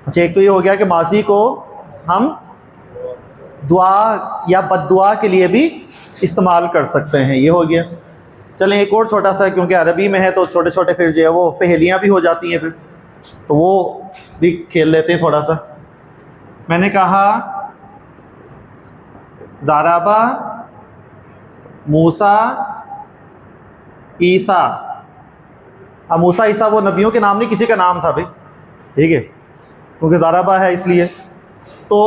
अच्छा, एक तो ये हो गया कि माजी को हम दुआ या बद्दुआ के लिए भी इस्तेमाल कर सकते हैं, ये हो गया। चलें एक और छोटा सा, क्योंकि अरबी में है तो छोटे छोटे फिर जो है वो पहेलियाँ भी हो जाती हैं, फिर तो वो भी खेल लेते हैं थोड़ा सा। मैंने कहा ज़राबा मूसा ईसा। अब मूसा ईसा वो नबियों के नाम नहीं, किसी का नाम था भाई, ठीक है, क्योंकि ज़राबा है इसलिए। तो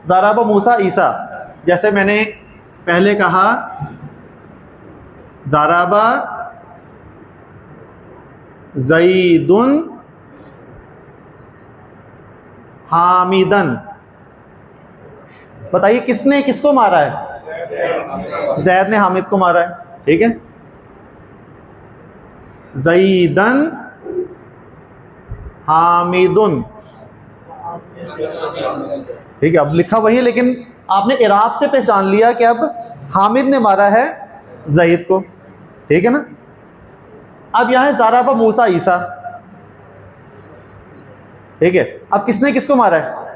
ज़राबा मूसा ईसा, जैसे मैंने पहले कहा ज़राबा ज़ईदुन हामिदन। बताइए किसने किसको मारा है? जैद ने हामिद को मारा है, ठीक है। ज़ईदन हामिदुन, ठीक है। अब लिखा वही है, लेकिन आपने इराब से पहचान लिया कि अब हामिद ने मारा है ज़ईद को, ठीक है ना। अब यहाँ ज़राबा मूसा ईसा, ठीक है। अब किसने किसको मारा है?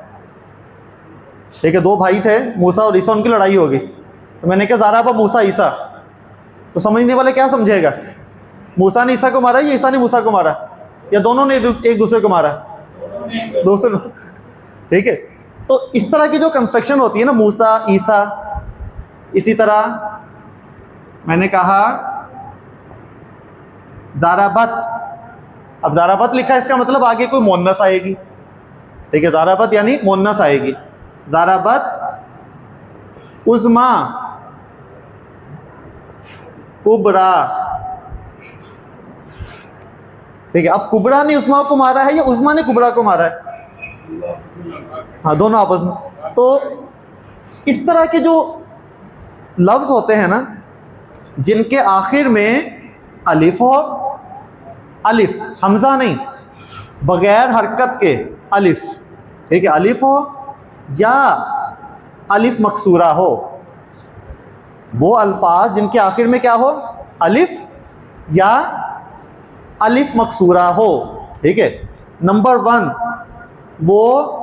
ठीक है, दो भाई थे मूसा और ईसा, उनकी लड़ाई हो गई, तो मैंने कहा ज़राबा मूसा ईसा, तो समझने वाले क्या समझेगा, मूसा ने ईसा को मारा या ईसा ने मूसा को मारा, या दोनों ने एक दूसरे को मारा? दोस्तों, ठीक है। तो इस तरह की जो कंस्ट्रक्शन होती है ना, मूसा ईसा। इसी तरह मैंने कहा ज़राबत। अब ज़राबत लिखा है, इसका मतलब आगे कोई मोन्नस आएगी, ठीक है। ज़राबत यानी मोन्नस आएगी। ज़राबत उज़्मा कुबरा, ठीक है। अब कुबरा ने उज़्मा को मारा है या उज़्मा ने कुबरा को मारा है? हाँ, दोनों आपस में। तो इस तरह के जो लफ्ज़ होते हैं ना, जिनके आखिर में अलिफ हो, अलिफ हमज़ा नहीं, बगैर हरकत के अलिफ, ठीक है, अलिफ हो या अलिफ मकसूरा हो, वो अल्फाज जिनके आखिर में क्या हो, अलिफ या अलिफ मकसूरा हो, ठीक है। नंबर 1, वो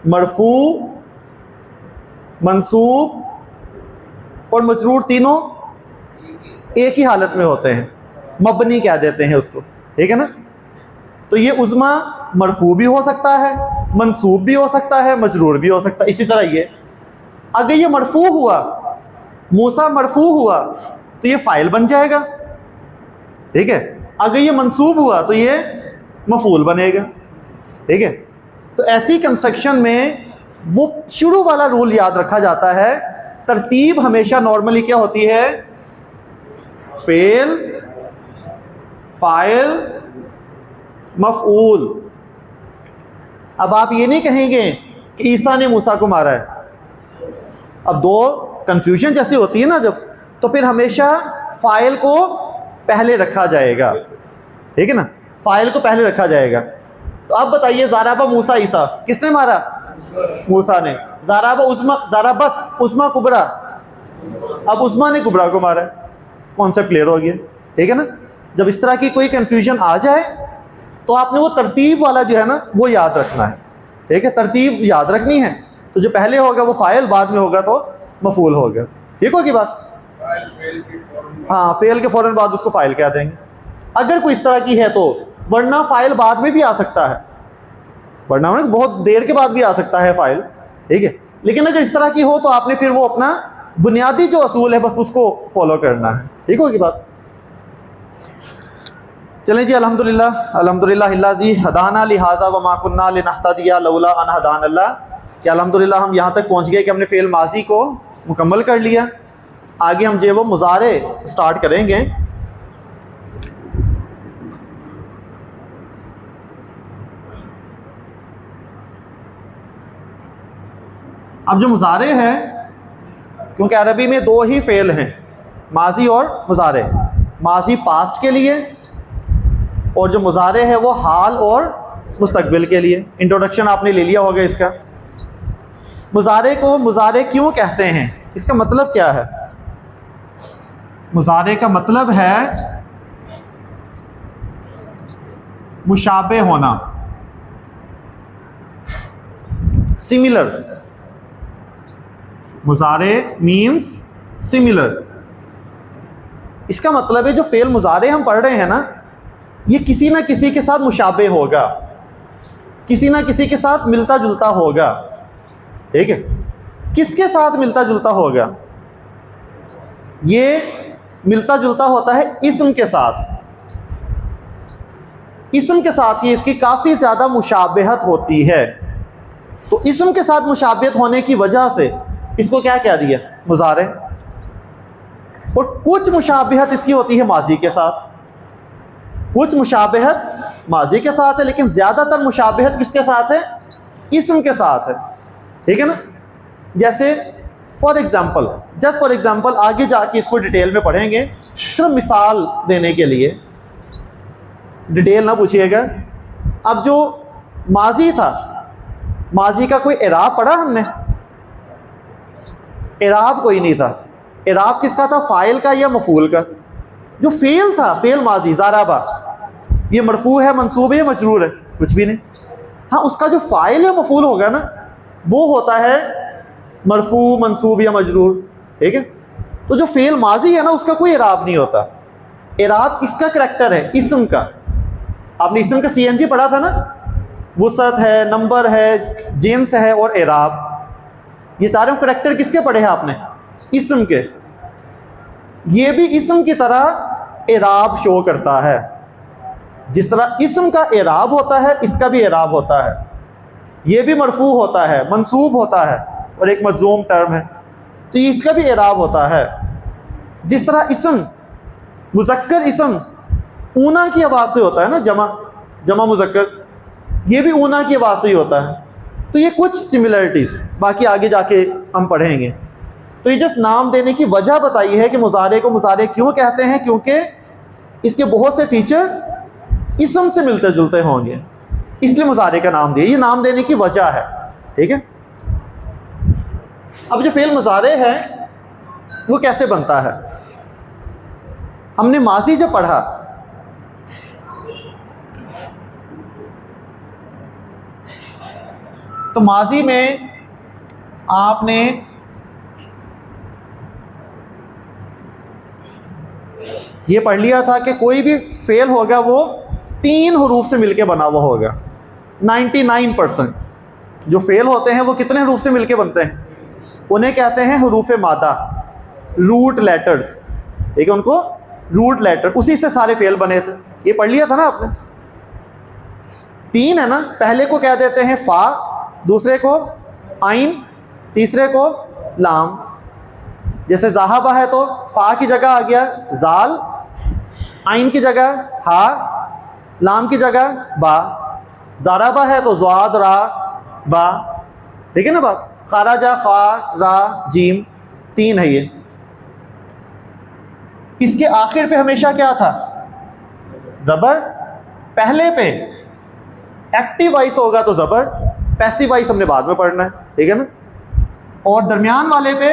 मरफू, मंसूब और मजरूर तीनों एक ही हालत में होते हैं, मबनी कह देते हैं उसको, ठीक है ना। तो ये उज़्मा मरफू भी हो सकता है, मंसूब भी हो सकता है, मजरूर भी हो सकता है। इसी तरह ये अगर ये मरफू हुआ, मूसा मरफू हुआ, तो ये फ़ाइल बन जाएगा, ठीक है। अगर ये मंसूब हुआ तो ये मफूल बनेगा, ठीक है। तो ऐसी कंस्ट्रक्शन में वो शुरू वाला रूल याद रखा जाता है। तरतीब हमेशा नॉर्मली क्या होती है? फेल, फाइल, मफऊल। अब आप ये नहीं कहेंगे कि ईसा ने मूसा को मारा है। अब दो कंफ्यूजन जैसी होती है ना जब, तो फिर हमेशा फाइल को पहले रखा जाएगा, ठीक है ना, फाइल को पहले रखा जाएगा। तो अब बताइए, ज़राबा मूसा ईसा, किसने मारा? मूसा ने। ज़राबा उज़्मा, ज़राबत उज़्मा कुबरा, अब उज़्मा ने कुबरा को मारा। कॉन्सेप्ट क्लियर हो गया, ठीक है ना। जब इस तरह की कोई कंफ्यूजन आ जाए तो आपने वो तरतीब वाला जो है ना वो याद रखना है, ठीक है। तरतीब याद रखनी है, तो जो पहले होगा वो फाइल, बाद में होगा तो मफूल होगा, ठीक होगी बात। हाँ, फेल के फ़ौरन बाद उसको फाइल कह देंगे अगर कोई इस तरह की है तो, वरना फाइल बाद में भी आ सकता है, वरना बहुत देर के बाद भी आ सकता है फाइल, ठीक है। लेकिन अगर इस तरह की हो तो आपने फिर वो अपना बुनियादी जो असूल है बस उसको फॉलो करना है, ठीक होगी बात। चलें जी, अल्हम्दुलिल्लाह अल्हम्दुलिल्लाह हिल्लाज़ी हदाना लिहाज़ा व मा कुन्ना लिनहतदिया लौला अन हदाना अल्लाह, कि अल्हम्दुलिल्लाह हम यहाँ तक पहुँच गए कि हमने फ़ेल माजी को मुकम्मल कर लिया। आगे हम जो वो मुज़ारे स्टार्ट करेंगे। अब जो मुज़ारे हैं, क्योंकि अरबी में दो ही फ़ेल हैं, माजी और मुज़ारे। माजी पास्ट के लिए और जो मुज़ारे है वो हाल और मुस्तकबिल के लिए। इंट्रोडक्शन आपने ले लिया होगा इसका। मुज़ारे को मुज़ारे क्यों कहते हैं, इसका मतलब क्या है? मुज़ारे का मतलब है मुशाबे होना, सिमिलर, मुजारे मीन्स सिमिलर। इसका मतलब है जो फेल मुजारे हम पढ़ रहे हैं ना, ये किसी ना किसी के साथ मुशाबे होगा, किसी ना किसी के साथ मिलता जुलता होगा। ठीक है, किसके साथ मिलता जुलता होगा? ये मिलता जुलता होता है इस्म के साथ। इस्म के साथ ही इसकी काफ़ी ज़्यादा मुशाबहत होती है। तो इस्म के साथ मुशाबहत होने की वजह से इसको क्या कह दिया? मुजारे। और कुछ मुशाबहत इसकी होती है माजी के साथ, कुछ मुशाबहत माजी के साथ है, लेकिन ज़्यादातर मुशाबहत किसके साथ है? इस्म के साथ है। ठीक है ना? जैसे for example, just for example, आगे जाके इसको डिटेल में पढ़ेंगे, सिर्फ मिसाल देने के लिए, डिटेल ना पूछिएगा। अब जो माजी था, माजी का कोई इराब पढ़ा हमने? इराब कोई नहीं था। इराब किसका था? फ़ाइल का या मफ़ूल का? जो फ़ेल था, फ़ेल माजी ज़राबा, ये मरफू है, मंसूब है या मजरूर है? कुछ भी नहीं। हाँ, उसका जो फ़ाइल या मफ़ूल होगा ना, वो होता है मरफू, मंसूब या मजरूर। ठीक है? तो जो फ़ेल माजी है ना, उसका कोई इराब नहीं होता। इराब किसका करैक्टर है? इस्म का। आपने इस्म का CNG पढ़ा था ना, वसत है, नंबर है, जिन्स है और इराब। ये चारों करैक्टर किसके पढ़े हैं आपने? इस्म के। ये भी इस्म की तरह इराब शो करता है। जिस तरह इस्म का इराब होता है, इसका भी इराब होता है। ये भी मरफू होता है, मंसूब होता है और एक मजूम टर्म है, तो इसका भी इराब होता है। जिस तरह इस्म, मुज़क्कर इस्म ऊना की आवाज़ से होता है ना, जमा मुज़क्कर, ये भी ऊना की आवाज़ से ही होता है। तो ये कुछ सिमिलरिटीज़, बाकी आगे जाके हम पढ़ेंगे। तो ये जस्ट नाम देने की वजह बताई है कि मुजारे को मुजारे क्यों कहते हैं, क्योंकि इसके बहुत से फीचर इस्म से मिलते जुलते होंगे, इसलिए मुजारे का नाम दिया। ये नाम देने की वजह है। ठीक है? अब जो फेल मुजारे है वो कैसे बनता है? हमने माजी जब पढ़ा, तो माजी में आपने ये पढ़ लिया था कि कोई भी फेल होगा वो 3 हरूफ से मिलके बना हुआ होगा। 99% जो फेल होते हैं वो कितने हरूफ से मिलके बनते हैं? उन्हें कहते हैं हरूफ मादा, रूट लेटर्स। ठीक है, उनको रूट लेटर, उसी से सारे फेल बने थे। ये पढ़ लिया था ना आपने। 3 है ना, पहले को कह देते हैं फ़ा, दूसरे को आइन, तीसरे को लाम। जैसे ज़ाहबा है तो फ़ा की जगह आ गया ज़ाल, आइन की जगह हा, लाम की जगह बा। ज़राबा है तो ज़ाद रा बा। ठीक है ना बात? खाराजा खा रा जीम, 3 है ये। इसके आखिर पे हमेशा क्या था? ज़बर। पहले पे एक्टिव वॉइस होगा तो ज़बर, पैसिव वॉइस हमने बाद में पढ़ना है। ठीक है ना? और दरमियान वाले पे,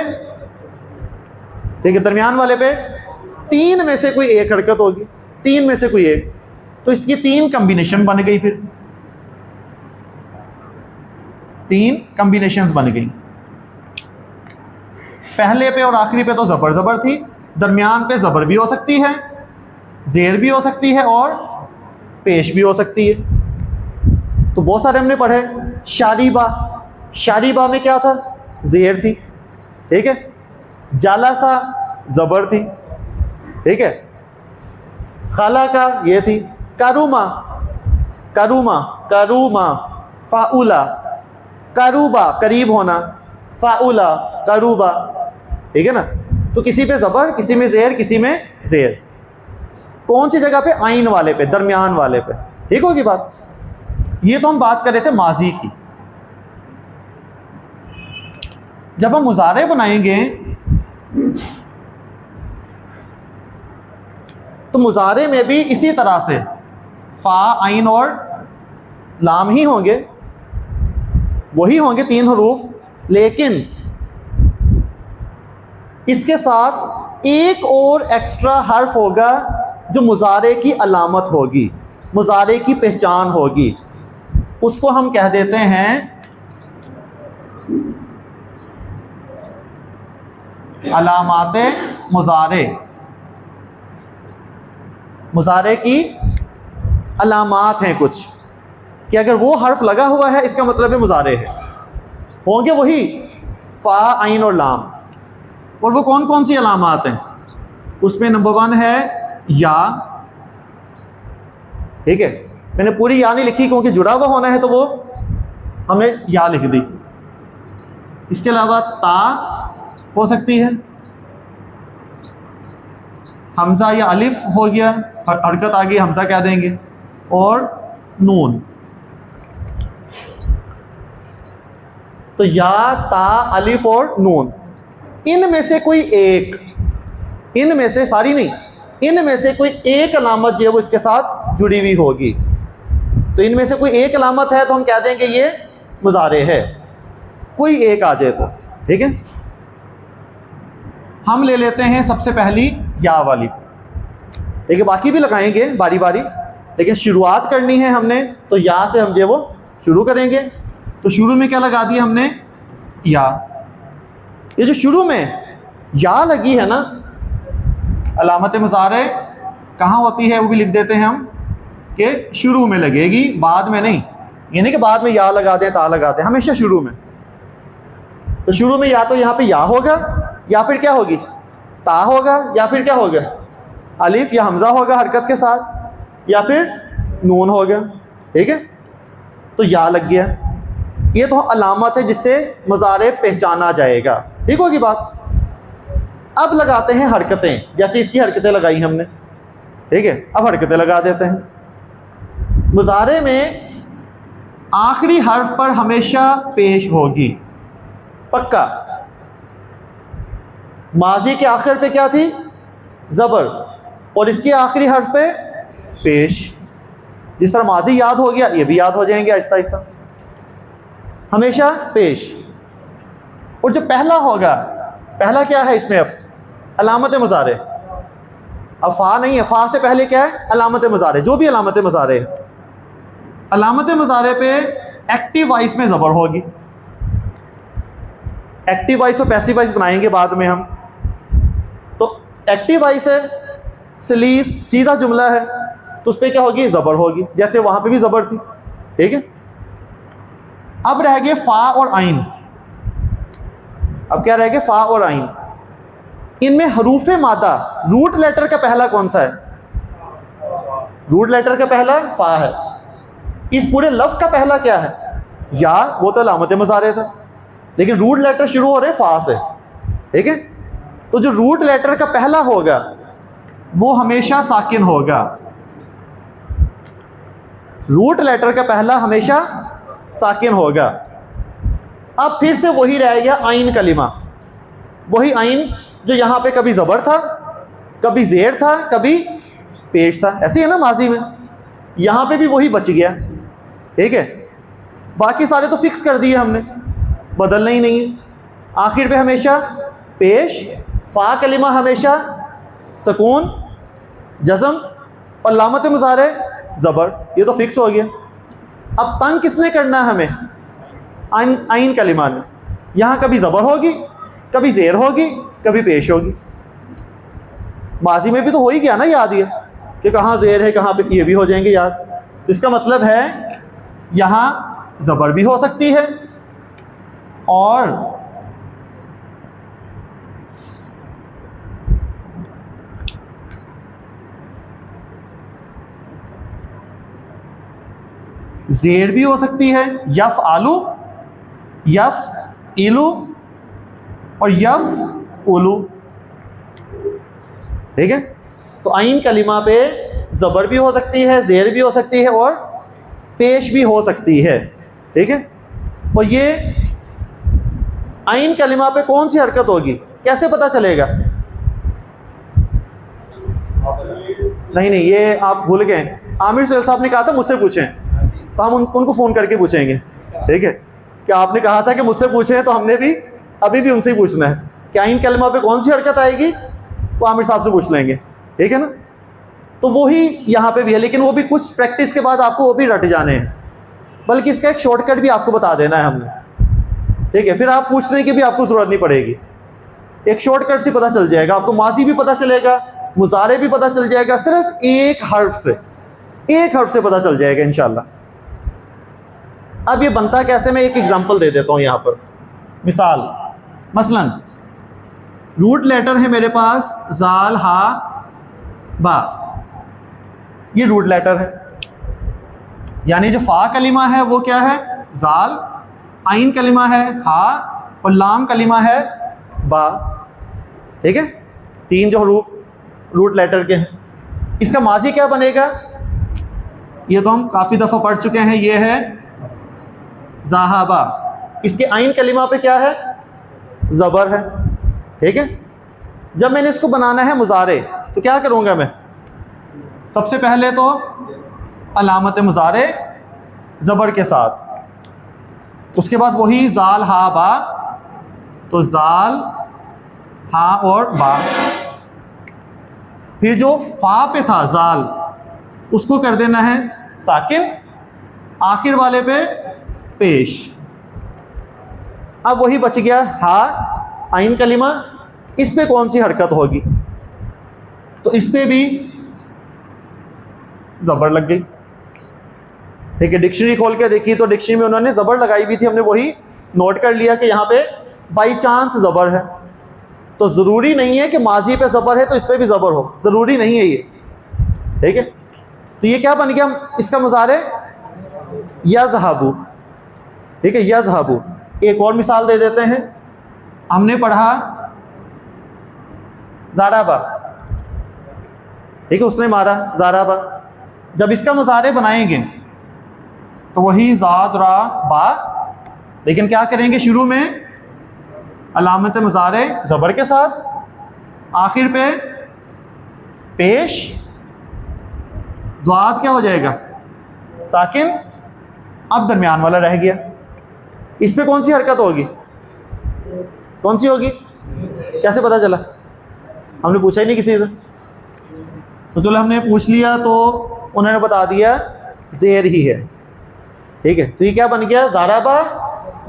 ठीक है, दरमियान वाले पे 3 में से कोई एक हरकत होगी, 3 में से कोई एक, तो इसकी 3 कम्बिनेशन बन गई। फिर 3 कम्बिनेशंस बन गई। पहले पे और आखिरी पे तो ज़बर थी, दरमियान पे ज़बर भी हो सकती है, ज़ेर भी हो सकती है और पेश भी हो सकती है। तो बहुत सारे हमने पढ़े। शारीबा, शारीबा में क्या था? ज़ेर थी। ठीक है? जालासा ज़बर थी। ठीक है? खाला का ये थी। करूमा, करूमा, करूमा, फ़ाउला, करूबा करीब होना, फ़ाउला करूबा। ठीक है ना? तो किसी पे ज़बर, किसी में ज़ेर, किसी में ज़ेर। कौन सी जगह पे? आइन वाले पे, दरमियान वाले पे। ठीक होगी बात? ये तो हम बात कर रहे थे माजी की। जब हम मुजारे बनाएंगे तो मुजारे में भी इसी तरह से फ़ा, आइन और लाम ही होंगे, वही होंगे 3 हरूफ, लेकिन इसके साथ एक और एक्स्ट्रा हर्फ होगा जो मुजारे की अलामत होगी, मुजारे की पहचान होगी। उसको हम कह देते हैं अलामात मुजारे, मुजारे की अलामात हैं कुछ, कि अगर वो हर्फ लगा हुआ है इसका मतलब है मुजारे है। होंगे वही फ़ा, आइन और लाम। और वो कौन कौन सी अलामात हैं? उसमें नंबर 1 है या, ठीक है। मैंने पूरी या नहीं लिखी क्योंकि जुड़ा हुआ होना है तो वो हमने या लिख दी। इसके अलावा ता हो सकती है, हमज़ा या अलिफ हो गया, हरकत आ गई हमज़ा कह देंगे, और नून। तो या, ता, अलिफ और नून, इनमें से कोई एक, इनमें से सारी नहीं, इनमें से कोई एक अलामत जो है वो इसके साथ जुड़ी हुई होगी। तो इनमें से कोई एक अलामत है तो हम कह देंगे ये मुजारे है, कोई एक आ जाए तो, ठीक है। हम ले लेते हैं सबसे पहली या वाली, ठीक है, बाकी भी लगाएंगे बारी बारी, लेकिन शुरुआत करनी है हमने तो या से हम जो वो शुरू करेंगे। तो शुरू में क्या लगा दिया हमने? या। ये जो शुरू में या लगी है ना, अलामत मुजारे कहाँ होती है वो भी लिख देते हैं हम, कि शुरू में लगेगी, बाद में नहीं। ये नहीं कि बाद में या लगा दें, ता लगा दें, हमेशा शुरू में। तो शुरू में या तो यहाँ पे या होगा, या फिर क्या होगी? ता होगा, या फिर क्या होगा? अलिफ या हमज़ा होगा हरकत के साथ, या फिर नून होगा, ठीक है। तो या लग गया, ये तो अलामत है जिससे मुजारे पहचाना जाएगा, ठीक होगी बात। अब लगाते हैं हरकतें, जैसे इसकी हरकतें लगाई हमने, ठीक है। अब हरकतें लगा देते हैं। मुजारे में आखिरी हर्फ पर हमेशा पेश होगी, पक्का। माजी के आखिर पे क्या थी? ज़बर, और इसके आखिरी हर्फ पे पेश। जिस तरह माजी याद हो गया, ये भी याद हो जाएंगे आहिस्ता आहिस्ता, हमेशा पेश। और जो पहला होगा, पहला क्या है इसमें? अब अलामत मुजारे, अब फ़ा नहीं है, फ़ा से पहले क्या है? अलामत मुजारे, जो भी अलामत मुजारे है। अलामत मुजारे पे एक्टिव वॉइस में ज़बर होगी। एक्टिव वॉइस और पैसिव वॉइस बनाएंगे बाद में हम। तो एक्टिव वॉइस है, सलीस सीधा जुमला है, तो उस पर क्या होगी? ज़बर होगी, जैसे वहाँ पे भी ज़बर थी, ठीक है। अब रह गए फ़ा और आइन। अब क्या रह गए? फ़ा और आइन। इनमें हरूफ मादा, रूट लेटर का पहला कौन सा है? रूट लेटर का पहला फ़ा है। इस पूरे लफ्ज़ का पहला क्या है? या, वो तो अलामत मुजारे था, लेकिन रूट लेटर शुरू हो रहे फ़ा से, ठीक है। तो जो रूट लेटर का पहला होगा वो हमेशा साकिन होगा। रूट लेटर का पहला हमेशा साकिन होगा। अब फिर से वही रह गया आइन कलिमा, वही आइन जो यहाँ पे कभी ज़बर था, कभी ज़ेर था, कभी पेश था, ऐसे है ना माजी में। यहाँ पे भी वही बच गया, ठीक है। बाकी सारे तो फिक्स कर दिए हमने, बदलना ही नहीं है। आखिर पे हमेशा पेश, फ़ा कलिमा हमेशा सकून, जज़म, और लामत मुज़ारे ज़बर, ये तो फिक्स हो गया। अब तंग किसने करना है हमें? आइन कलिमा ने। यहाँ कभी ज़बर होगी, कभी ज़ेर होगी, कभी पेश होगी। माजी में भी तो हो ही गया ना याद, ये कि कहाँ ज़ेर है कहाँ पे, ये भी हो जाएंगे याद। इसका मतलब है यहाँ ज़बर भी हो सकती है और ज़ेर भी हो सकती है, यफ आलू, यफ इलू और यफ उलू, ठीक है। तो आइन कलिमा पे ज़बर भी हो सकती है, ज़ेर भी हो सकती है और पेश भी हो सकती है, ठीक है। और ये आइन कलिमा पे कौन सी हरकत होगी, कैसे पता चलेगा? नहीं, ये आप भूल गए। आमिर सैल साहब ने कहा था मुझसे पूछें, तो हम उनको फ़ोन करके पूछेंगे, ठीक है। कि आपने कहा था कि मुझसे पूछें, तो हमने भी अभी भी उनसे ही पूछना है कि आइन कलिमा पे कौन सी हरकत आएगी, तो आमिर साहब से पूछ लेंगे, ठीक है ना। तो वही यहाँ पे भी है, लेकिन वो भी कुछ प्रैक्टिस के बाद आपको वो भी रट जाने हैं, बल्कि इसका एक शॉर्टकट भी आपको बता देना है हमने, ठीक है। फिर आप पूछने की भी आपको ज़रूरत नहीं पड़ेगी, एक शॉर्टकट से पता चल जाएगा आपको, माजी भी पता चलेगा, मुजारे भी पता चल जाएगा, सिर्फ एक हर्फ से पता चल जाएगा इंशाल्लाह। अब ये बनता कैसे, मैं एक एग्जांपल दे देता हूँ यहाँ पर। मिसाल, मसलन रूट लेटर है मेरे पास जाल हा बा, ये रूट लेटर है, यानी जो फा कलिमा है वो क्या है, जाल, आइन कलिमा है हा, और लाम कलिमा है बा। ठीक है, तीन जो हरूफ रूट लेटर के हैं। इसका माजी क्या बनेगा, ये तो हम काफ़ी दफ़ा पढ़ चुके हैं, ये है ज़ाहबा। इसके आइन कलिमा पे क्या है, ज़बर है। ठीक है, जब मैंने इसको बनाना है मुजारे तो क्या करूँगा मैं, सबसे पहले तो अलामत मुजारे ज़बर के साथ, उसके बाद वही ज़ाल हा बा, तो ज़ाल हा और बा। फिर जो फा पे था ज़ाल, उसको कर देना है साकिन, आखिर वाले पे पेश। अब वही बच गया हा, आइन कलिमा, इस पे कौन सी हरकत होगी, तो इस पे भी ज़बर लग गई। ठीक है, डिक्शनरी खोल के देखिए तो डिक्शनरी में उन्होंने ज़बर लगाई भी थी, हमने वही नोट कर लिया कि यहाँ पे बाई चांस ज़बर है। तो ज़रूरी नहीं है कि माजी पे ज़बर है तो इस पे भी ज़बर हो, ज़रूरी नहीं है ये। ठीक है, तो ये क्या बन गया इसका मुजारे, यज़हबु। ठीक है, यज़हबु। एक और मिसाल दे देते हैं, हमने पढ़ा ज़ाराबा, ठीक है, उसने मारा ज़ाराबा। जब इसका मुजारे बनाएंगे तो वही ज़ाद रा बा, लेकिन क्या करेंगे, शुरू में अलामत मुजारे ज़बर के साथ, आखिर पे पेश, द्वाद क्या हो जाएगा, साकिन। अब दरमियान वाला रह गया, इस पे कौन सी हरकत होगी, कौन सी होगी, कैसे पता चला, हमने पूछा ही नहीं किसी से। तो चलो हमने पूछ लिया तो उन्होंने बता दिया ज़ेर ही है। ठीक है, तो ये क्या बन गया, ज़ाराबा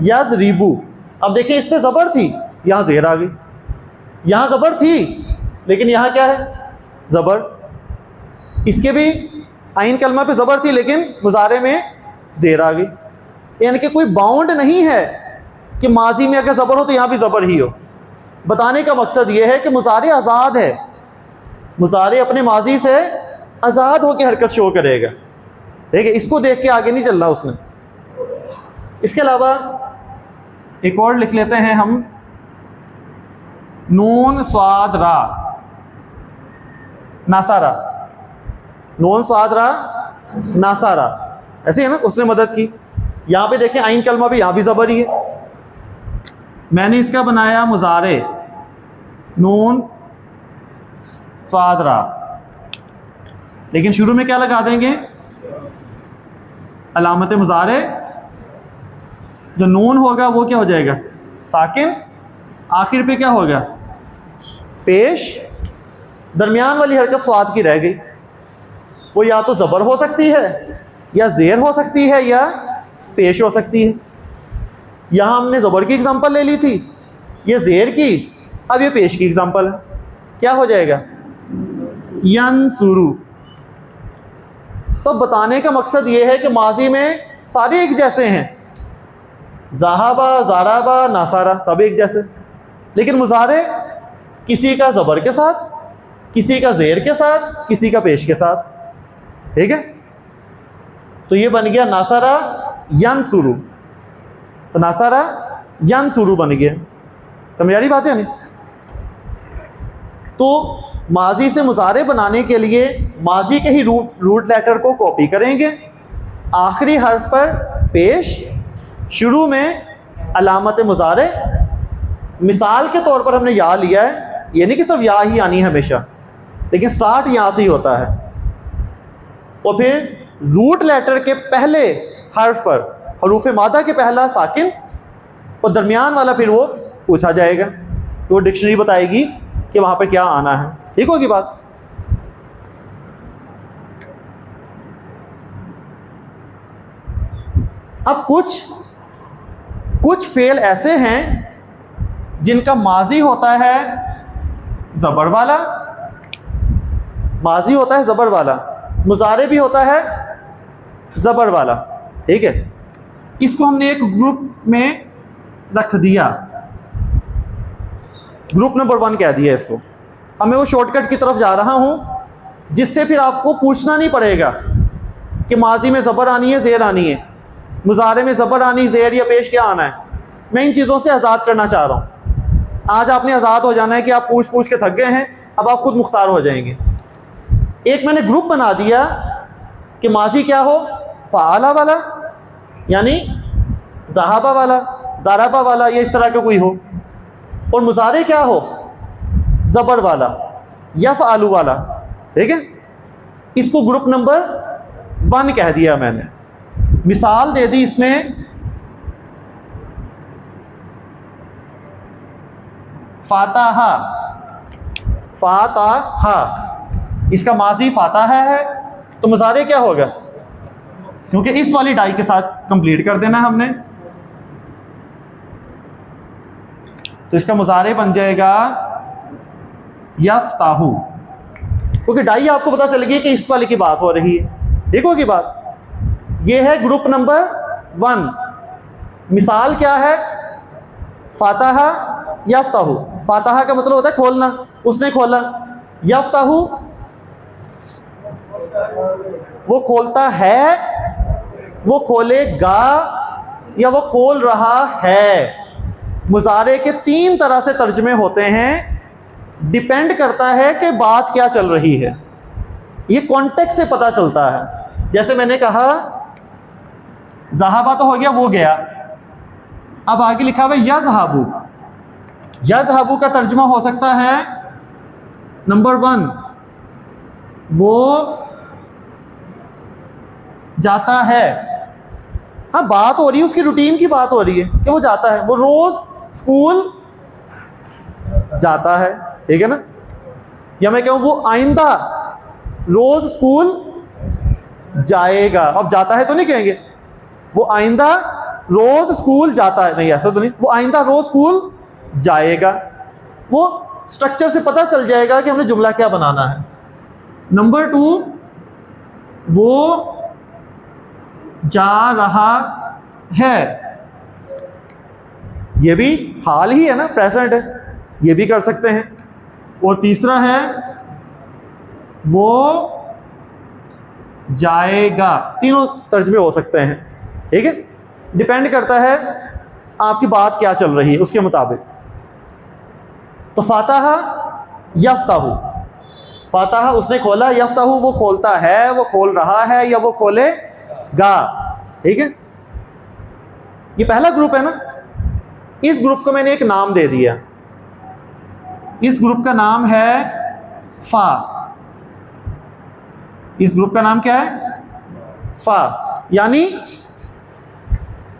यज़रिबु। अब देखिए इस पे ज़बर थी, यहाँ ज़ेर आ गई, यहाँ ज़बर थी लेकिन यहाँ क्या है, ज़बर। इसके भी आइन कलमा पे ज़बर थी लेकिन मुजारे में ज़ेर आ गई। यानी कि कोई बाउंड नहीं है कि माजी में अगर ज़बर हो तो यहाँ भी ज़बर ही हो। बताने का मकसद ये है कि मुजारे आज़ाद है, मुजारे अपने माजी से आज़ाद होकर हरकत शो करेगा। ठीक है, इसको देख के आगे नहीं चलना उसने। इसके अलावा एक और लिख लेते हैं हम, नून स्वाद रा नासारा, नून स्वाद रा नासारा, ऐसे है ना, उसने मदद की। यहाँ पे देखें आइन कलमा भी यहाँ भी ज़बर ही है। मैंने इसका बनाया मुजारे नून स्वाद रा, लेकिन शुरू में क्या लगा देंगे, अलामत मुजारे, जो नून होगा वो क्या हो जाएगा, साकिन, आखिर पे क्या होगा, पेश। दरमियान वाली हरकत स्वाद की रह गई, वो या तो ज़बर हो सकती है, या ज़ेर हो सकती है, या पेश हो सकती है। यहाँ हमने ज़बर की एग्जांपल ले ली थी, ये ज़ेर की, अब ये पेश की एग्जांपल है, क्या हो जाएगा, यंसुरु। तो बताने का मकसद ये है कि माजी में सारे एक जैसे हैं, ज़ाहबा, ज़ाराबा, नासारा, सब एक जैसे, लेकिन मुजारे किसी का ज़बर के साथ, किसी का ज़ेर के साथ, किसी का पेश के साथ। ठीक है, तो ये बन गया नासारा यंसुरु, तो नासारा यंसुरु बन गया। समझ आ रही बात है नहीं? तो माजी से मुजारे बनाने के लिए माजी के ही रूट लेटर को कॉपी करेंगे, आखिरी हर्फ पर पेश, शुरू में अलामत मुजारे। मिसाल के तौर पर हमने या लिया है, ये नहीं कि सिर्फ या ही आनी है हमेशा, लेकिन स्टार्ट यहाँ से ही होता है। और फिर रूट लेटर के पहले हर्फ पर हरूफ मादा के पहला साकिन, और दरमियान वाला फिर वो पूछा जाएगा, तो वो डिक्शनरी बताएगी कि वहाँ पर क्या आना है। ठीक होगी बात? अब कुछ फेल ऐसे हैं जिनका माजी होता है ज़बर वाला, माजी होता है ज़बर वाला, मुजारे भी होता है ज़बर वाला, ठीक है। इसको हमने एक ग्रुप में रख दिया, ग्रुप नंबर 1 कह दिया इसको। अब मैं वो शॉर्टकट की तरफ जा रहा हूं जिससे फिर आपको पूछना नहीं पड़ेगा कि माजी में ज़बर आनी है ज़ेर आनी है, मुजारे में ज़बर आनी ज़ेर या पेश क्या आना है। मैं इन चीज़ों से आज़ाद करना चाह रहा हूँ। आज आपने आज़ाद हो जाना है कि आप पूछ पूछ के थक गए हैं, अब आप खुद मुख्तार हो जाएंगे। एक मैंने ग्रुप बना दिया कि माजी क्या हो, फ़ाला वाला यानी ज़हाबा वाला, ज़राबा वाला, या इस तरह का कोई हो, और मुजारे क्या हो, ज़बर वाला या फ़ालू वाला, ठीक है। इसको ग्रुप नंबर 1 कह दिया मैंने। मिसाल दे दी इसमें, फाताहा, फाताहा, इसका माजी फाताहा है, तो मुजारे क्या होगा, क्योंकि इस वाली डाई के साथ कंप्लीट कर देना है हमने, तो इसका मुजारे बन जाएगा यफ्ताहु, क्योंकि डाई आपको पता चल गई कि इस वाली की बात हो रही है। देखो की बात, ये है ग्रुप नंबर 1। मिसाल क्या है, फाताहा यफ्ताहु। फाताहा का मतलब होता है खोलना, उसने खोला। यफ्ताहु वो खोलता है, वो खोलेगा, या वो खोल रहा है। मुजारे के 3 तरह से तर्जमे होते हैं, डिपेंड करता है कि बात क्या चल रही है। ये कॉन्टेक्स्ट से पता चलता है। जैसे मैंने कहा ज़हाबा तो हो गया, वो गया। अब आगे लिखा हुआ है यज़हाबु। यज़हाबु का तर्जमा हो सकता है नंबर 1 वो जाता है। हाँ, बात हो रही है, उसकी रूटीन की बात हो रही है कि वो जाता है, वो रोज स्कूल जाता है, ठीक है ना। या मैं कहूँ वो आइंदा रोज स्कूल जाएगा। अब जाता है तो नहीं कहेंगे, वो आइंदा रोज स्कूल जाता है, नहीं ऐसा तो नहीं, वो आइंदा रोज स्कूल जाएगा। वो स्ट्रक्चर से पता चल जाएगा कि हमने जुमला क्या बनाना है। नंबर 2 वो जा रहा है, ये भी हाल ही है ना, प्रेजेंट है, ये भी कर सकते हैं। और तीसरा है वो जाएगा। तीनों तर्जमे हो सकते हैं, ठीक है। डिपेंड करता है आपकी बात क्या चल रही है उसके मुताबिक। तो फाताहा यफ्ताहु, फाताहा उसने खोला, यफ्ताहु वो खोलता है, वो खोल रहा है, या वो खोलेगा, ठीक है। ये पहला ग्रुप है ना। इस ग्रुप को मैंने एक नाम दे दिया, इस ग्रुप का नाम है फा। इस ग्रुप का नाम क्या है, फा, यानी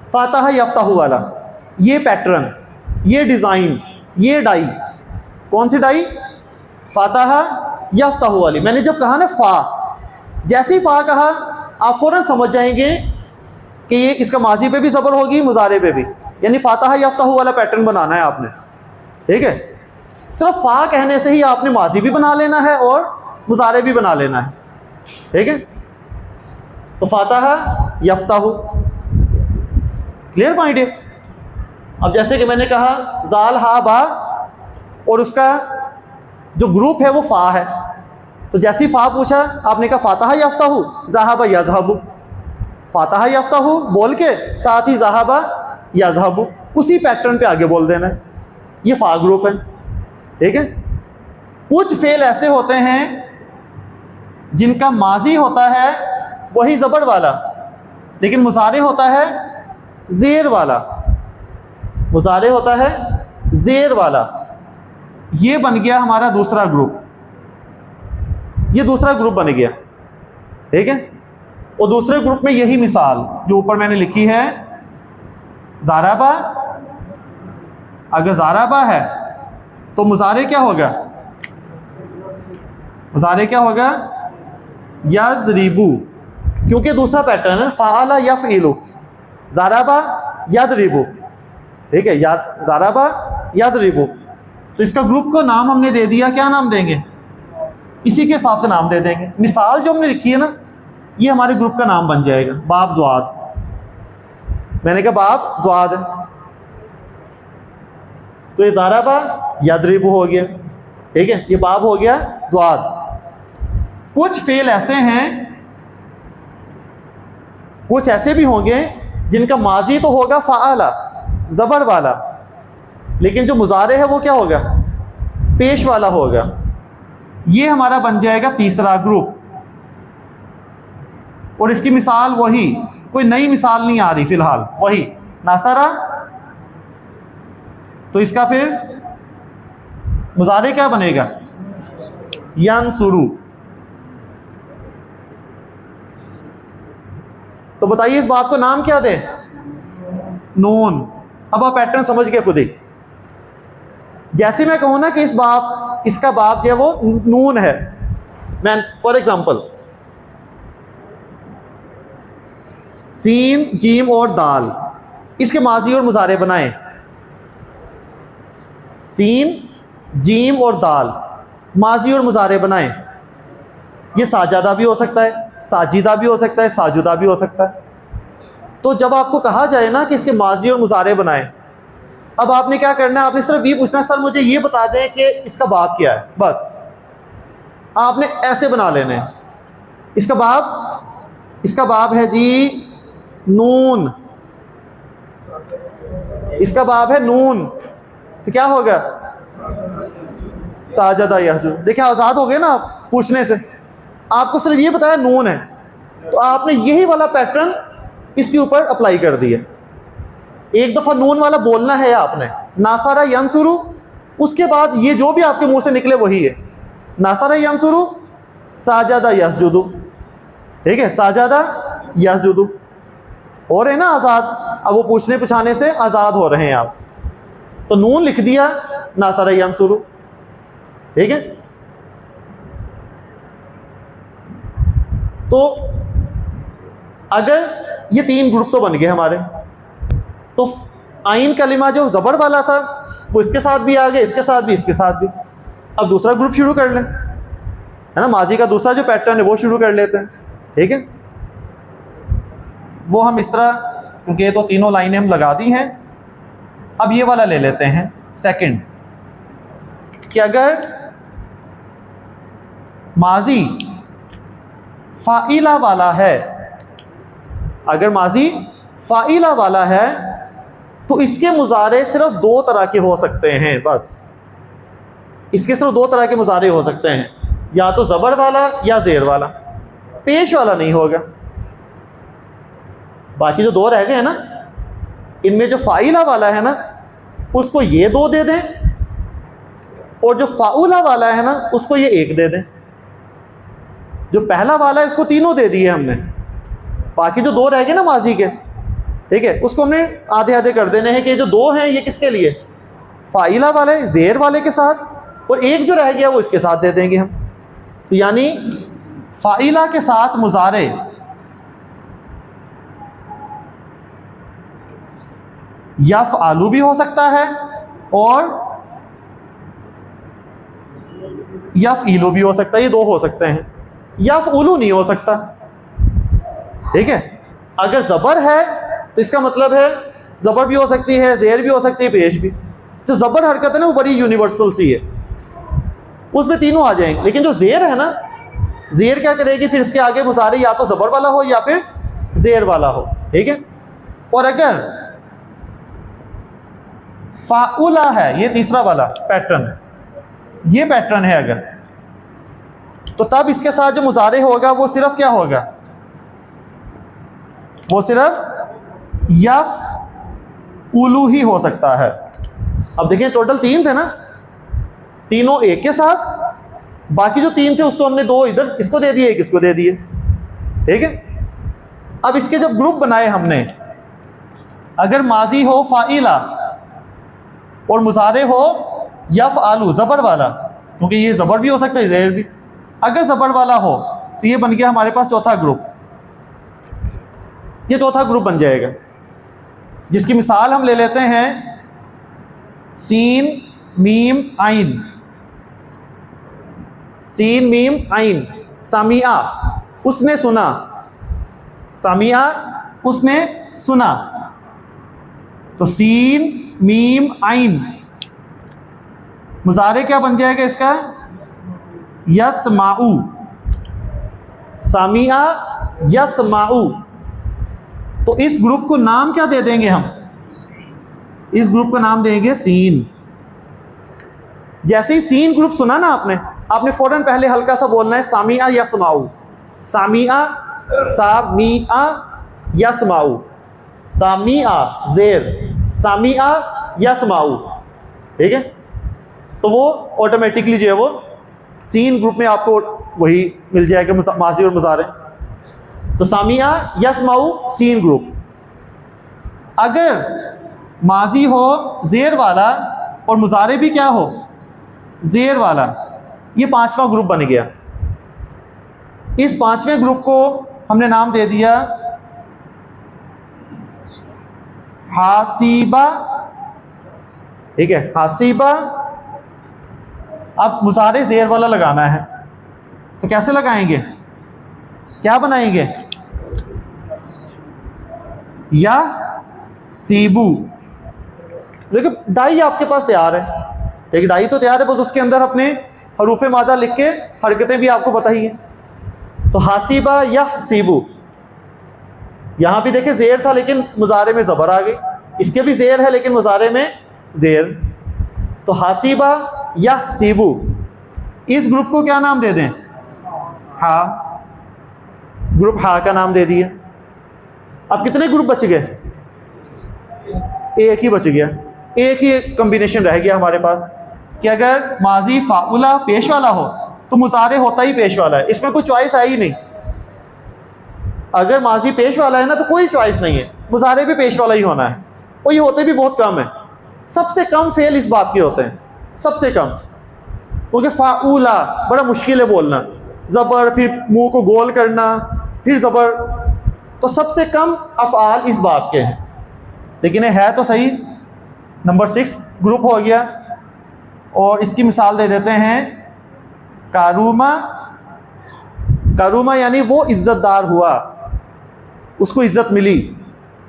फाताहा यफ्ताहु वाला। ये पैटर्न, ये डिजाइन, ये डाई, कौन सी डाई, फाताहा यफ्ताहु वाली। मैंने जब कहा ना फा, जैसे ही फा कहा आप फौरन समझ जाएंगे कि ये इसका माजी पे भी ज़बर होगी, मुजारे पे भी, यानी फाताहा यफ्ताहु वाला पैटर्न बनाना है आपने, ठीक है। सिर्फ फा कहने से ही आपने माजी भी बना लेना है और मुजारे भी बना लेना है, ठीक है। तो फाताहा यफ्ताहु, क्लियर पॉइंट है। अब जैसे कि मैंने कहा जाल हा बा, और उसका जो ग्रुप है वो फा है, तो जैसे ही फा पूछा आपने कहा फाताहा यफ्ताहु ज़हाबा यज़हबु। फाताहा यफ्ताहु बोल के साथ ही ज़हाबा यज़हबु, उसी पैटर्न पे आगे बोल देना है। ये फा ग्रुप है, ठीक है। कुछ फेल ऐसे होते हैं जिनका माजी होता है वही ज़बर वाला, लेकिन मुजारे होता है ज़ेर वाला, मुजारे होता है ज़ेर वाला। ये बन गया हमारा दूसरा ग्रुप, ये दूसरा ग्रुप बन गया, ठीक है। और दूसरे ग्रुप में यही मिसाल जो ऊपर मैंने लिखी है, ज़ाराबा। अगर ज़ाराबा है तो मुजारे क्या होगा, मुजारे क्या होगा, यज़रिबु, क्योंकि दूसरा पैटर्न है फ़अला यफ़इलु, ज़ाराबा यज़रिबु, ठीक है। ज़ाराबा यदरिबु, तो इसका ग्रुप को नाम हमने दे दिया, क्या नाम देंगे? इसी के हिसाब से नाम दे देंगे। मिसाल जो हमने लिखी है ना, ये हमारे ग्रुप का नाम बन जाएगा, बाब द्वाद। मैंने कहा बाब द्वाद है, तो ये दाराबा यदरिबु हो गया, ठीक है, ये बाब हो गया द्वाद। कुछ फेल ऐसे हैं, कुछ ऐसे भी होंगे जिनका माजी तो होगा फ़ाअला, ज़बर वाला, लेकिन जो मुज़ारे है वो क्या होगा? पेश वाला होगा। ये हमारा बन जाएगा तीसरा ग्रुप। और इसकी मिसाल वही, कोई नई मिसाल नहीं आ रही फिलहाल, वही नासरा। तो इसका फिर मुज़ारे क्या बनेगा? यंसुरु। तो बताइए इस बाब को नाम क्या दे? नून। अब आप पैटर्न समझ गए खुद ही। जैसे मैं कहूँ ना कि इस बाब, इसका बाब जो है वो नून है, मैं फॉर एग्जांपल सीन जीम और दाल, इसके माजी और मुजारे बनाएं। सीन जीम और दाल माजी और मुजारे बनाएं। ये साजादा भी हो सकता है, साजिदा भी हो सकता है, साजुदा भी हो सकता है। तो जब आपको कहा जाए ना कि इसके माजी और मुजारे बनाएं, अब आपने क्या करना है? आपने सिर्फ ये पूछना है, सर मुझे ये बता दें कि इसका बाब क्या है, बस आपने ऐसे बना लेने हैं। इसका बाब है जी नून, इसका बाब है नून, तो क्या होगा? साजदा यहजु। देखिए आज़ाद हो गए ना आप पूछने से, आपको सिर्फ ये बताया नून है, तो आपने यही वाला पैटर्न इसके ऊपर अप्लाई कर दिया। एक दफ़ा नून वाला बोलना है आपने, नासारा यंसुरु, उसके बाद ये जो भी आपके मुंह से निकले वही है। नासारा यंसुरु, साजदा यसजुदु, ठीक है, साजदा यसजुदु। हो रहे ना आज़ाद, अब वो पूछने पुछाने से आज़ाद हो रहे हैं आप। तो नून लिख दिया, नासारा यंसुरु, ठीक है। तो अगर ये तीन ग्रुप तो बन गए हमारे, तो आइन कलिमा जो ज़बर वाला था वो इसके साथ भी आ गया, इसके साथ भी, इसके साथ भी। अब दूसरा ग्रुप शुरू कर लें, है ना, माजी का दूसरा जो पैटर्न है वो शुरू कर लेते हैं, ठीक है। वो हम इस तरह, क्योंकि ये तो तीनों लाइनें हम लगा दी हैं, अब ये वाला ले लेते हैं सेकंड, कि अगर माजी फ़ाइला वाला है, अगर माजी फ़ाइला वाला है तो इसके मुजारे सिर्फ दो तरह के हो सकते हैं, बस इसके सिर्फ दो तरह के मुजारे हो सकते हैं, या तो ज़बर वाला या ज़ेर वाला, पेश वाला नहीं होगा। बाकी जो दो रह गए हैं ना, इनमें जो फ़ाइला वाला है ना उसको ये दो दे दें, और जो फ़ाउला वाला है ना उसको ये एक दे दें। जो पहला वाला है उसको तीनों दे दिए हमने, बाकी जो दो रह गए ना माजी के, ठीक है, उसको हमने आधे आधे कर देने हैं कि जो दो हैं ये किसके लिए? फ़ाइला वाले ज़ेर वाले के साथ, और एक जो रह गया वो इसके साथ दे देंगे हम। तो यानी फ़ाइला के साथ मुजारे यफ़अलु भी हो सकता है और यफ़इलु भी हो सकता है, ये दो हो सकते हैं। यफ़उलु नहीं हो सकता, ठीक है। अगर ज़बर है तो इसका मतलब है ज़बर भी हो सकती है, ज़ेर भी हो सकती है, पेश भी। जो ज़बर हरकत है ना वो बड़ी यूनिवर्सल सी है, उसमें तीनों आ जाएंगे। लेकिन जो ज़ेर है ना, ज़ेर क्या करेगी, फिर इसके आगे मुज़ारे या तो ज़बर वाला हो या फिर ज़ेर वाला हो, ठीक है। और अगर फ़ाउला है, ये तीसरा वाला पैटर्न, ये पैटर्न है अगर, तो तब इसके साथ जो मुज़ारे होगा वो सिर्फ क्या होगा? वो सिर्फ यफ़उलु ही हो सकता है। अब देखिए टोटल तीन थे ना, तीनों एक के साथ, बाकी जो तीन थे उसको हमने दो इधर इसको दे दिए, एक इसको दे दिए, ठीक है। अब इसके जब ग्रुप बनाए हमने, अगर माजी हो फ़ाइला और मुज़ारे हो यफ़अलु ज़बर वाला, क्योंकि ये ज़बर भी हो सकता है ज़ेर भी, अगर ज़बर वाला हो तो ये बन गया हमारे पास चौथा ग्रुप। ये चौथा ग्रुप बन जाएगा, जिसकी मिसाल हम ले लेते हैं सीन मीम आइन, सीन मीम आइन। सामिया उसने सुना, सामिया उसने सुना। तो सीन मीम आइन मुजारे क्या बन जाएगा इसका? यसमाऊ। सामिया यसमाऊ। तो इस ग्रुप को नाम क्या दे देंगे हम? इस ग्रुप का नाम देंगे सीन। जैसे ही सीन ग्रुप सुना ना आपने फौरन पहले हल्का सा बोलना है सामिया यसमाऊ। सामिया, सामिया यसमाऊ। सामिया जेर, सामिया यसमाऊ, ठीक है। तो वो ऑटोमेटिकली जो है वो सीन ग्रुप में आपको वही मिल जाएगा, माजी और मुजारे। तो सामिया यसमाऊ सीन ग्रुप। अगर माजी हो जेर वाला और मुजारे भी क्या हो? जेर वाला, ये पांचवा ग्रुप बन गया। इस पांचवें ग्रुप को हमने नाम दे दिया हासीबा, ठीक है, हासीबा। अब मुजारे जेर वाला लगाना है, तो कैसे लगाएंगे? क्या बनाएंगे? या सीबू। देखिए डाई आपके पास तैयार है, एक डाई तो तैयार है, बस उसके अंदर अपने हरूफे मादा लिख के हरकतें भी आपको पता ही है। तो हासीबा या सीबू, यहां भी देखिए जेर था लेकिन मुजारे में जबर आ गई, इसके भी जेर है लेकिन मुजारे में जेर। तो हासीबा या सीबू, इस ग्रुप को क्या नाम दे दें? हा। ग्रुप हा का नाम दे दिया। अब कितने ग्रुप बच गए? एक ही बच गया। एक ही कॉम्बिनेशन रह गया हमारे पास कि अगर माजी फाउला पेश वाला हो तो मुजारे होता ही पेश वाला है, इसमें कोई चॉइस है ही नहीं। अगर माजी पेश वाला है ना तो कोई चॉइस नहीं है, मुजारे भी पेश वाला ही होना है। और ये होते भी बहुत कम है, सबसे कम फेल इस बात के होते हैं, सबसे कम। क्योंकि फाउला बड़ा मुश्किल है बोलना, ज़बर, फिर मुंह को गोल करना, फिर ज़बर, तो सबसे कम अफ़आल इस बात के हैं। लेकिन ये है तो सही। नंबर 6 ग्रुप हो गया। और इसकी मिसाल दे देते हैं कारूमा। कारूमा यानी वो इज़्ज़तदार हुआ, उसको इज़्ज़त मिली।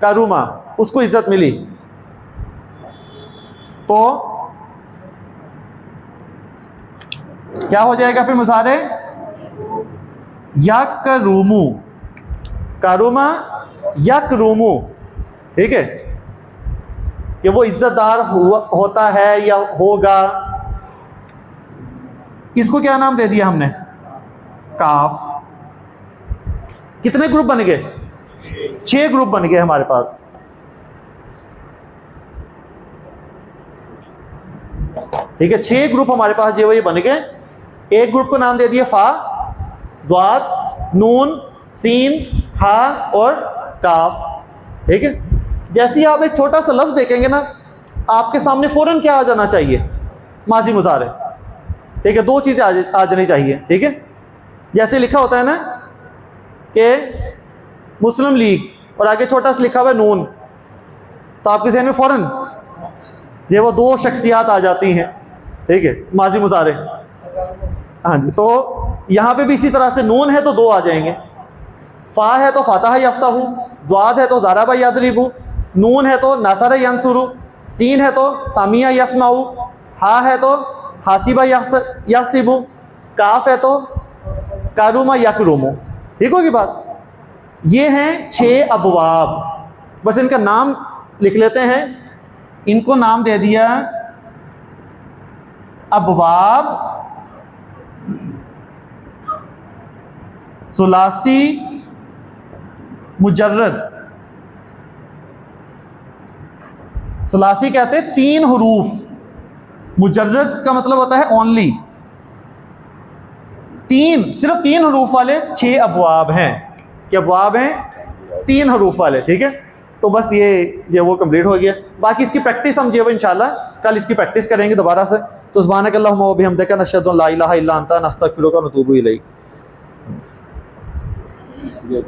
कारूमा, उसको इज़्ज़त मिली। तो क्या हो जाएगा फिर मुजारे? यकरूमू। कारूमा यकरूमू, ठीक है, कि वो इज्जतदार होता है या होगा। इसको क्या नाम दे दिया हमने? काफ। कितने ग्रुप बन गए? 6 ग्रुप बन गए हमारे पास। ठीक है, 6 ग्रुप हमारे पास जो ये बन गए। एक ग्रुप को नाम दे दिया फा, द्वात, नून, सीन, हा और काफ, ठीक है। जैसे ही आप एक छोटा सा लफ्ज देखेंगे ना, आपके सामने फौरन क्या आ जाना चाहिए? माजी मुजारे, ठीक है, 2 चीज़ें आ जानी चाहिए, ठीक है। जैसे लिखा होता है ना कि मुस्लिम लीग और आगे छोटा सा लिखा हुआ है नून, तो आपके जहन में फौरन ये वो 2 शख्सियात आ जाती हैं, ठीक है, माजी मुजारे। हाँ जी, तो यहाँ पे भी इसी तरह से नून है तो 2 आ जाएंगे। फ़ा है तो फ़ातह यफ्तहू, द्वाद है तो ज़रबा यदरिबू, नून है तो नसर यंसुरु, सीन है तो सामिया यस्माऊ, हा है तो हासिबा यहसिबु, काफ है तो कारुमा यकरुमु। ठीक होगी बात। ये हैं 6 अबवाब, बस इनका नाम लिख लेते हैं। इनको नाम दे दिया अबवाब सुलासी मुजर्रद। सुलासी कहते हैं 3 हरूफ, मुजर्रद का मतलब होता है ओनली। 3, सिर्फ 3 हरूफ वाले 6 अबवाब हैं। क्या अबवाब हैं? 3 हरूफ वाले, ठीक है। तो बस ये जो वो कंप्लीट हो गया। बाकी इसकी प्रैक्टिस हम जो है इंशाल्लाह कल इसकी प्रैक्टिस करेंगे दोबारा से। तो सुब्हानक अल्लाहुम्मा व बिहम्दिका नशहदु अन ला इलाहा इल्ला अंता नस्तगफिरुका व नतूबु इलैक। ये